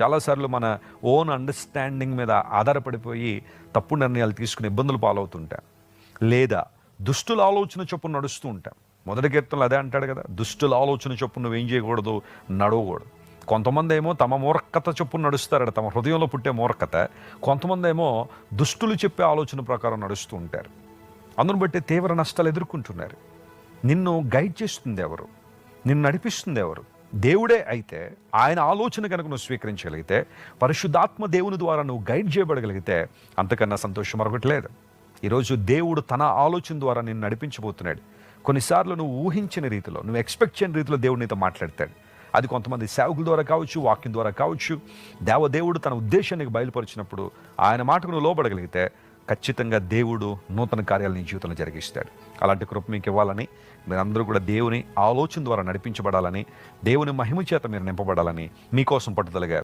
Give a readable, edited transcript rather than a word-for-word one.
చాలాసార్లు మన own understanding మీద ఆధారపడిపోయి తప్పుడు నిర్ణయాలు తీసుకుని ఇబ్బందులు పాలవుతుంటాం, లేదా దుష్టుల ఆలోచన చొప్పున నడుస్తూ ఉంటాం. మొదటి కీర్తనలు అదే అంటాడు కదా, దుష్టుల ఆలోచన చొప్పున నువ్వేం చేయకూడదు, నడవకూడదు. కొంతమంది ఏమో తమ మూర్ఖత చొప్పున నడుస్తారట, తమ హృదయంలో పుట్టే మూర్ఖత. కొంతమంది ఏమో దుష్టులు చెప్పే ఆలోచన ప్రకారం నడుస్తూ ఉంటారు. అందును బట్టి తీవ్ర నష్టాలు ఎదుర్కొంటున్నారు. నిన్ను గైడ్ చేస్తుంది ఎవరు, నిన్ను నడిపిస్తుంది ఎవరు? దేవుడే అయితే ఆయన ఆలోచన కనుక నువ్వు స్వీకరించగలిగితే, పరిశుద్ధాత్మ దేవుని ద్వారా నువ్వు గైడ్ చేయబడగలిగితే అంతకన్నా సంతోషం మరొకటి లేదు. ఈరోజు దేవుడు తన ఆలోచన ద్వారా నిన్ను నడిపించబోతున్నాడు. కొన్నిసార్లు నువ్వు ఊహించిన రీతిలో, నువ్వు ఎక్స్పెక్ట్ చేయని రీతిలో దేవుడు నీతో మాట్లాడతాడు. అది కొంతమంది సేవకుల ద్వారా కావచ్చు, వాక్యం ద్వారా కావచ్చు. దేవదేవుడు తన ఉద్దేశానికి బయలుపరిచినప్పుడు ఆయన మాటకు నువ్వు లోబడగలిగితే ఖచ్చితంగా దేవుడు నూతన కార్యాలు నీ జీవితంలో జరిగిస్తాడు. అలాంటి కృప మీకు ఇవ్వాలని, మీరందరూ కూడా దేవుని ఆలోచన ద్వారా నడిపించబడాలని, దేవుని మహిమ చేత మీరు నింపబడాలని మీకోసం పట్టుదలగా